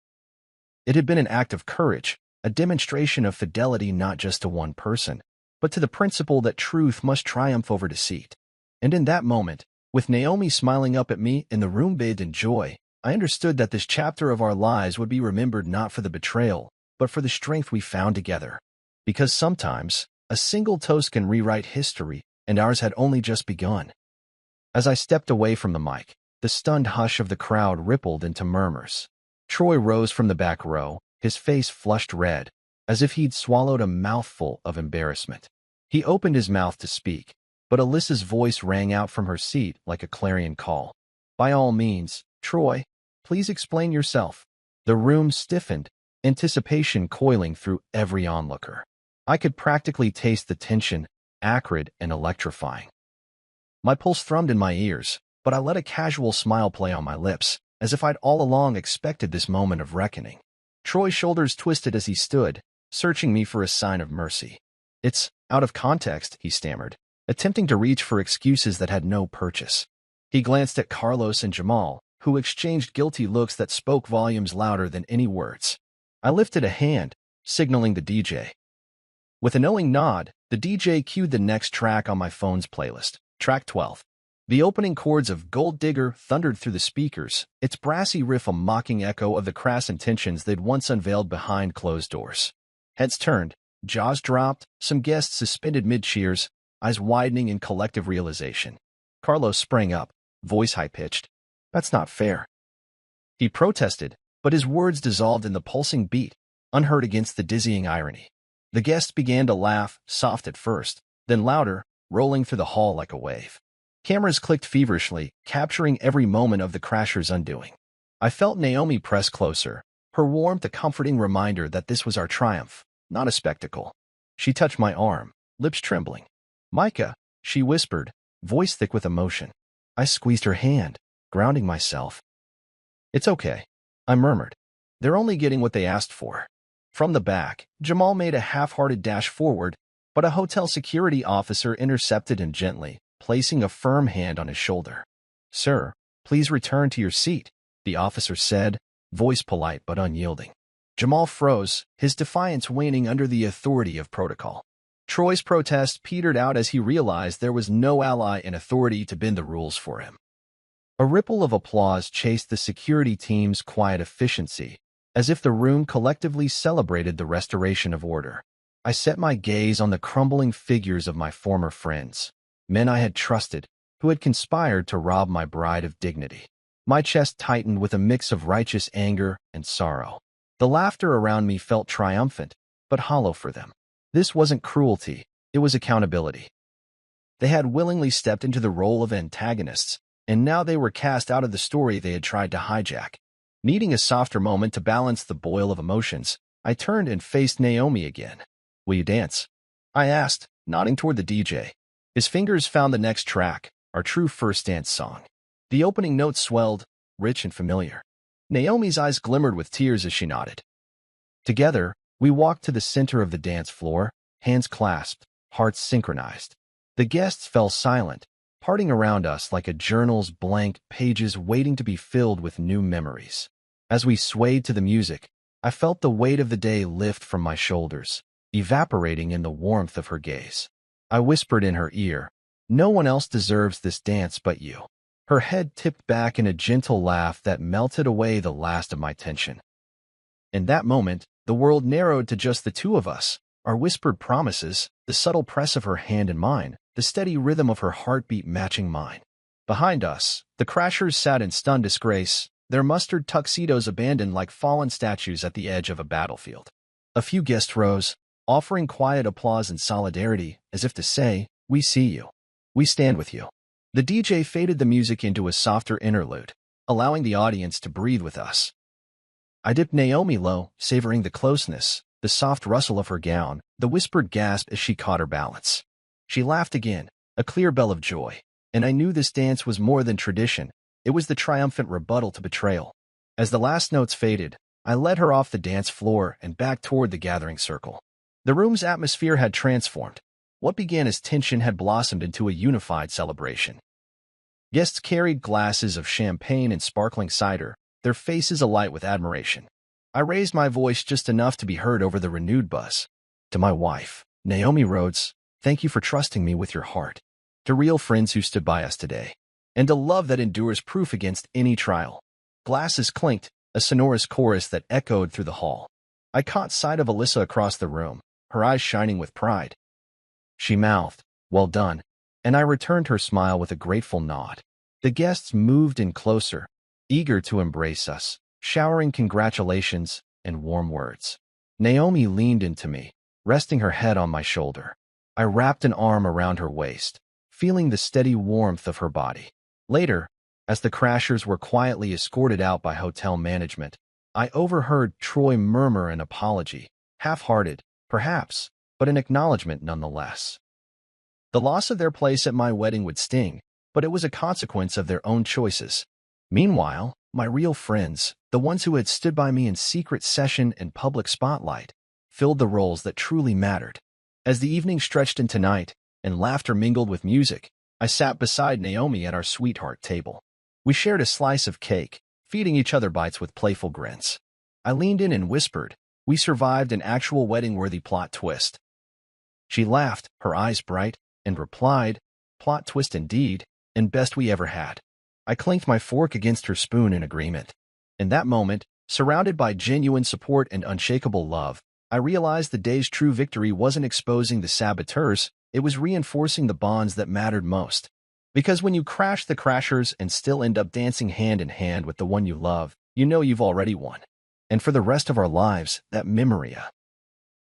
It had been an act of courage, a demonstration of fidelity not just to one person, but to the principle that truth must triumph over deceit. And in that moment, with Naomi smiling up at me and the room bathed in joy, I understood that this chapter of our lives would be remembered not for the betrayal, but for the strength we found together. Because sometimes, a single toast can rewrite history, and ours had only just begun. As I stepped away from the mic, the stunned hush of the crowd rippled into murmurs. Troy rose from the back row, his face flushed red, as if he'd swallowed a mouthful of embarrassment. He opened his mouth to speak, but Alyssa's voice rang out from her seat like a clarion call. By all means, Troy, please explain yourself. The room stiffened, anticipation coiling through every onlooker. I could practically taste the tension, acrid and electrifying. My pulse thrummed in my ears, but I let a casual smile play on my lips, as if I'd all along expected this moment of reckoning. Troy's shoulders twisted as he stood, searching me for a sign of mercy. It's out of context, he stammered, attempting to reach for excuses that had no purchase. He glanced at Carlos and Jamal, who exchanged guilty looks that spoke volumes louder than any words. I lifted a hand, signaling the DJ. With a knowing nod, the DJ cued the next track on my phone's playlist, track 12. The opening chords of Gold Digger thundered through the speakers, its brassy riff a mocking echo of the crass intentions they'd once unveiled behind closed doors. Heads turned, jaws dropped, some guests suspended mid-cheers, eyes widening in collective realization. Carlos sprang up, voice high-pitched. That's not fair. He protested, but his words dissolved in the pulsing beat, unheard against the dizzying irony. The guests began to laugh, soft at first, then louder, rolling through the hall like a wave. Cameras clicked feverishly, capturing every moment of the crasher's undoing. I felt Naomi press closer, her warmth a comforting reminder that this was our triumph, not a spectacle. She touched my arm, lips trembling. Micah, she whispered, voice thick with emotion. I squeezed her hand, grounding myself. It's okay, I murmured. They're only getting what they asked for. From the back, Jamal made a half-hearted dash forward, but a hotel security officer intercepted him gently, placing a firm hand on his shoulder. Sir, please return to your seat, the officer said, voice polite but unyielding. Jamal froze, his defiance waning under the authority of protocol. Troy's protest petered out as he realized there was no ally in authority to bend the rules for him. A ripple of applause chased the security team's quiet efficiency, as if the room collectively celebrated the restoration of order. I set my gaze on the crumbling figures of my former friends, men I had trusted, who had conspired to rob my bride of dignity. My chest tightened with a mix of righteous anger and sorrow. The laughter around me felt triumphant, but hollow for them. This wasn't cruelty, it was accountability. They had willingly stepped into the role of antagonists, and now they were cast out of the story they had tried to hijack. Needing a softer moment to balance the boil of emotions, I turned and faced Naomi again. "Will you dance?" I asked, nodding toward the DJ. His fingers found the next track, our true first dance song. The opening notes swelled, rich and familiar. Naomi's eyes glimmered with tears as she nodded. Together, we walked to the center of the dance floor, hands clasped, hearts synchronized. The guests fell silent, parting around us like a journal's blank pages waiting to be filled with new memories. As we swayed to the music, I felt the weight of the day lift from my shoulders, evaporating in the warmth of her gaze. I whispered in her ear, "No one else deserves this dance but you." Her head tipped back in a gentle laugh that melted away the last of my tension. In that moment, the world narrowed to just the two of us, our whispered promises, the subtle press of her hand in mine, the steady rhythm of her heartbeat matching mine. Behind us, the Crashers sat in stunned disgrace, their mustard tuxedos abandoned like fallen statues at the edge of a battlefield. A few guests rose, offering quiet applause and solidarity, as if to say, "We see you. We stand with you." The DJ faded the music into a softer interlude, allowing the audience to breathe with us. I dipped Naomi low, savoring the closeness, the soft rustle of her gown, the whispered gasp as she caught her balance. She laughed again, a clear bell of joy, and I knew this dance was more than tradition. It was the triumphant rebuttal to betrayal. As the last notes faded, I led her off the dance floor and back toward the gathering circle. The room's atmosphere had transformed. What began as tension had blossomed into a unified celebration. Guests carried glasses of champagne and sparkling cider, their faces alight with admiration. I raised my voice just enough to be heard over the renewed buzz. "To my wife, Naomi Rhodes, thank you for trusting me with your heart. To real friends who stood by us today. And to love that endures proof against any trial." Glasses clinked, a sonorous chorus that echoed through the hall. I caught sight of Alyssa across the room, her eyes shining with pride. She mouthed, "Well done," and I returned her smile with a grateful nod. The guests moved in closer, eager to embrace us, showering congratulations and warm words. Naomi leaned into me, resting her head on my shoulder. I wrapped an arm around her waist, feeling the steady warmth of her body. Later, as the Crashers were quietly escorted out by hotel management, I overheard Troy murmur an apology, half-hearted, perhaps, but an acknowledgement nonetheless. The loss of their place at my wedding would sting, but it was a consequence of their own choices. Meanwhile, my real friends, the ones who had stood by me in secret session and public spotlight, filled the roles that truly mattered. As the evening stretched into night, and laughter mingled with music, I sat beside Naomi at our sweetheart table. We shared a slice of cake, feeding each other bites with playful grins. I leaned in and whispered, "We survived an actual wedding-worthy plot twist." She laughed, her eyes bright, and replied, "Plot twist indeed, and best we ever had." I clinked my fork against her spoon in agreement. In that moment, surrounded by genuine support and unshakable love, I realized the day's true victory wasn't exposing the saboteurs, it was reinforcing the bonds that mattered most. Because when you crash the Crashers and still end up dancing hand in hand with the one you love, you know you've already won. And for the rest of our lives, that memory.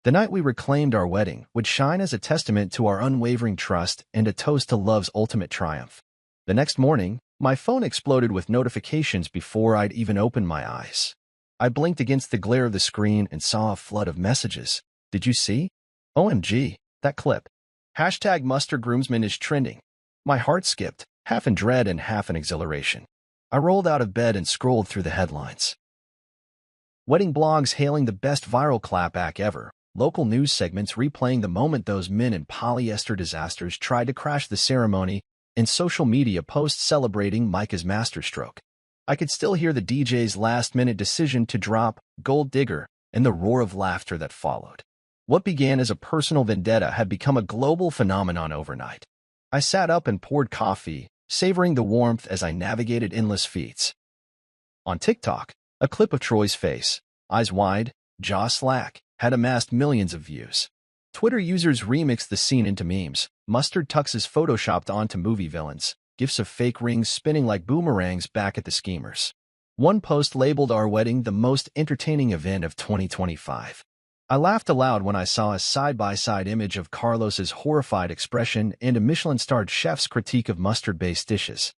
The night we reclaimed our wedding would shine as a testament to our unwavering trust and a toast to love's ultimate triumph. The next morning, my phone exploded with notifications before I'd even opened my eyes. I blinked against the glare of the screen and saw a flood of messages. "Did you see? OMG, that clip. Hashtag Muster Groomsman is trending." My heart skipped, half in dread and half in exhilaration. I rolled out of bed and scrolled through the headlines. Wedding blogs hailing the best viral clapback ever, local news segments replaying the moment those men in polyester disasters tried to crash the ceremony, and social media posts celebrating Micah's masterstroke. I could still hear the DJ's last-minute decision to drop "Gold Digger" and the roar of laughter that followed. What began as a personal vendetta had become a global phenomenon overnight. I sat up and poured coffee, savoring the warmth as I navigated endless feeds. On TikTok, a clip of Troy's face, eyes wide, jaw slack, had amassed millions of views. Twitter users remixed the scene into memes, mustard tuxes photoshopped onto movie villains, gifs of fake rings spinning like boomerangs back at the schemers. One post labeled our wedding the most entertaining event of 2025. I laughed aloud when I saw a side-by-side image of Carlos's horrified expression and a Michelin-starred chef's critique of mustard-based dishes.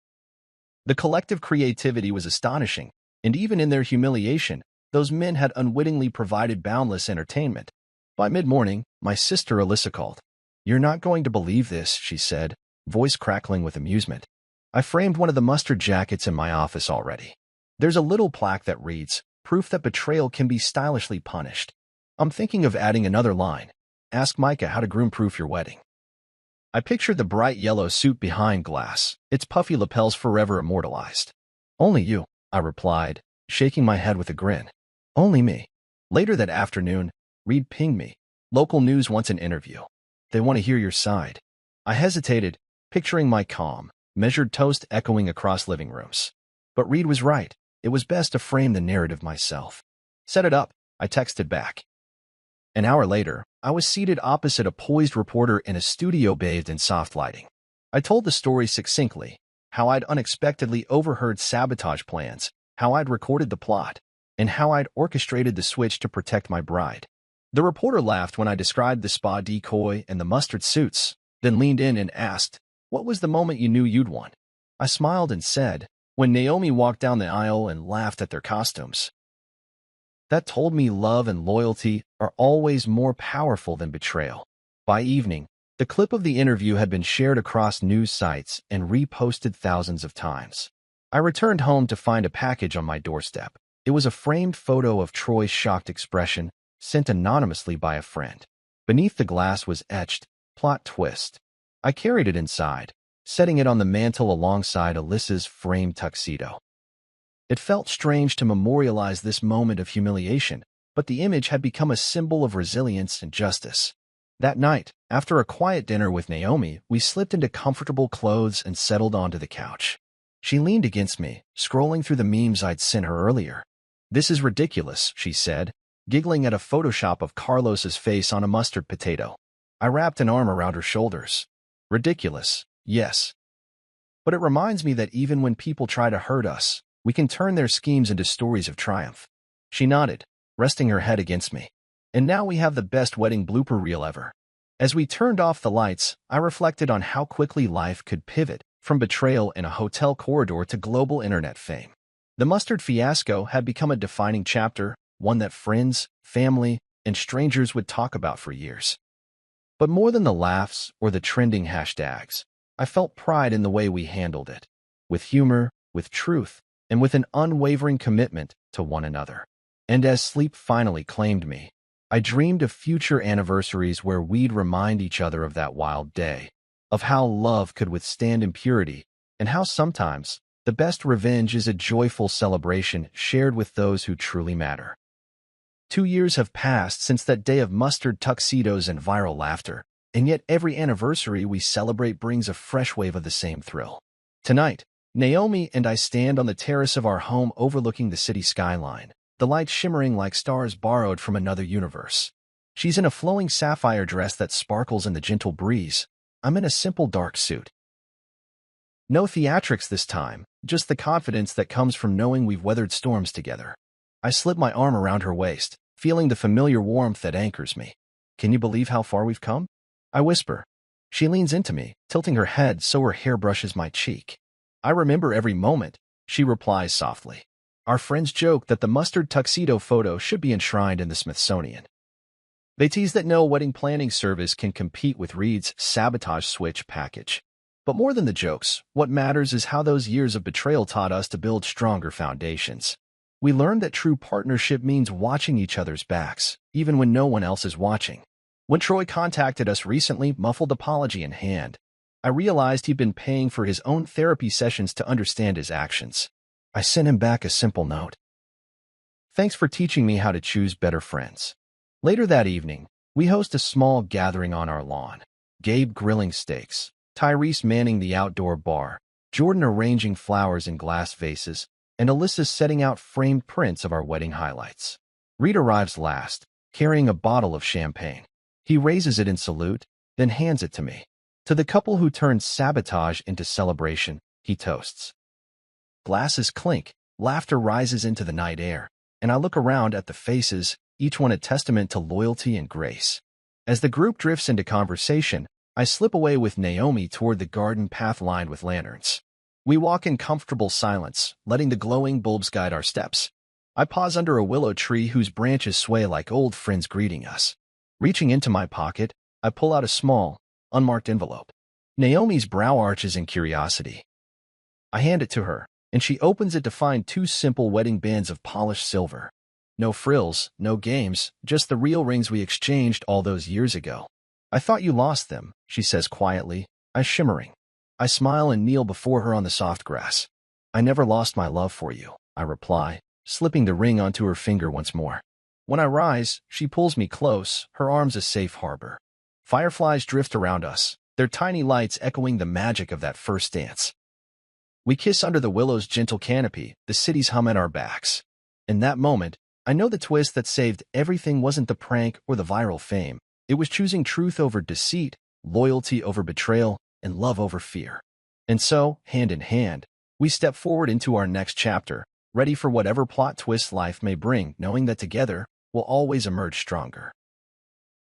The collective creativity was astonishing, And even in their humiliation, those men had unwittingly provided boundless entertainment. By mid-morning, my sister Alyssa called. "You're not going to believe this," she said, voice crackling with amusement. "I framed one of the mustard jackets in my office already. There's a little plaque that reads, 'Proof that betrayal can be stylishly punished.' I'm thinking of adding another line. Ask Micah how to groom-proof your wedding." I pictured the bright yellow suit behind glass, its puffy lapels forever immortalized. "Only you," I replied, shaking my head with a grin. "Only me." Later that afternoon, Reed pinged me. "Local news wants an interview. They want to hear your side." I hesitated, picturing my calm, measured toast echoing across living rooms. But Reed was right. It was best to frame the narrative myself. "Set it up," I texted back. An hour later, I was seated opposite a poised reporter in a studio bathed in soft lighting. I told the story succinctly, how I'd unexpectedly overheard sabotage plans, how I'd recorded the plot, and how I'd orchestrated the switch to protect my bride. The reporter laughed when I described the spa decoy and the mustard suits, then leaned in and asked, "What was the moment you knew you'd won?" I smiled and said, "When Naomi walked down the aisle and laughed at their costumes." That told me love and loyalty are always more powerful than betrayal. By evening, the clip of the interview had been shared across news sites and reposted thousands of times. I returned home to find a package on my doorstep. It was a framed photo of Troy's shocked expression, sent anonymously by a friend. Beneath the glass was etched, "Plot twist." I carried it inside, setting it on the mantel alongside Alyssa's framed tuxedo. It felt strange to memorialize this moment of humiliation, but the image had become a symbol of resilience and justice. That night, after a quiet dinner with Naomi, we slipped into comfortable clothes and settled onto the couch. She leaned against me, scrolling through the memes I'd sent her earlier. "This is ridiculous," she said, giggling at a Photoshop of Carlos's face on a mustard potato. I wrapped an arm around her shoulders. "Ridiculous, yes. But it reminds me that even when people try to hurt us, we can turn their schemes into stories of triumph." She nodded, resting her head against me. "And now we have the best wedding blooper reel ever." As we turned off the lights, I reflected on how quickly life could pivot from betrayal in a hotel corridor to global internet fame. The mustard fiasco had become a defining chapter, one that friends, family, and strangers would talk about for years. But more than the laughs or the trending hashtags, I felt pride in the way we handled it, with humor, with truth, and with an unwavering commitment to one another. And as sleep finally claimed me, I dreamed of future anniversaries where we'd remind each other of that wild day, of how love could withstand impurity, and how sometimes the best revenge is a joyful celebration shared with those who truly matter. 2 years have passed since that day of mustard tuxedos and viral laughter, and yet every anniversary we celebrate brings a fresh wave of the same thrill. Tonight, Naomi and I stand on the terrace of our home overlooking the city skyline, the lights shimmering like stars borrowed from another universe. She's in a flowing sapphire dress that sparkles in the gentle breeze. I'm in a simple dark suit. No theatrics this time, just the confidence that comes from knowing we've weathered storms together. I slip my arm around her waist, feeling the familiar warmth that anchors me. "Can you believe how far we've come?" I whisper. She leans into me, tilting her head so her hair brushes my cheek. "I remember every moment," she replies softly. Our friends joke that the mustard tuxedo photo should be enshrined in the Smithsonian. They tease that no wedding planning service can compete with Reed's sabotage switch package. But more than the jokes, what matters is how those years of betrayal taught us to build stronger foundations. We learned that true partnership means watching each other's backs, even when no one else is watching. When Troy contacted us recently, muffled apology in hand, I realized he'd been paying for his own therapy sessions to understand his actions. I sent him back a simple note. "Thanks for teaching me how to choose better friends." Later that evening, we host a small gathering on our lawn. Gabe grilling steaks, Tyrese manning the outdoor bar, Jordan arranging flowers in glass vases, and Alyssa setting out framed prints of our wedding highlights. Reed arrives last, carrying a bottle of champagne. He raises it in salute, then hands it to me. To the couple who turned sabotage into celebration, he toasts. Glasses clink, laughter rises into the night air, and I look around at the faces, each one a testament to loyalty and grace. As the group drifts into conversation, I slip away with Naomi toward the garden path lined with lanterns. We walk in comfortable silence, letting the glowing bulbs guide our steps. I pause under a willow tree whose branches sway like old friends greeting us. Reaching into my pocket, I pull out a small, unmarked envelope. Naomi's brow arches in curiosity. I hand it to her, and she opens it to find two simple wedding bands of polished silver. No frills, no games, just the real rings we exchanged all those years ago. I thought you lost them, she says quietly, eyes shimmering. I smile and kneel before her on the soft grass. I never lost my love for you, I reply, slipping the ring onto her finger once more. When I rise, she pulls me close, her arms a safe harbor. Fireflies drift around us, their tiny lights echoing the magic of that first dance. We kiss under the willow's gentle canopy, the city's hum at our backs. In that moment, I know the twist that saved everything wasn't the prank or the viral fame. It was choosing truth over deceit, loyalty over betrayal, and love over fear. And so, hand in hand, we step forward into our next chapter, ready for whatever plot twist life may bring, knowing that together, we'll always emerge stronger.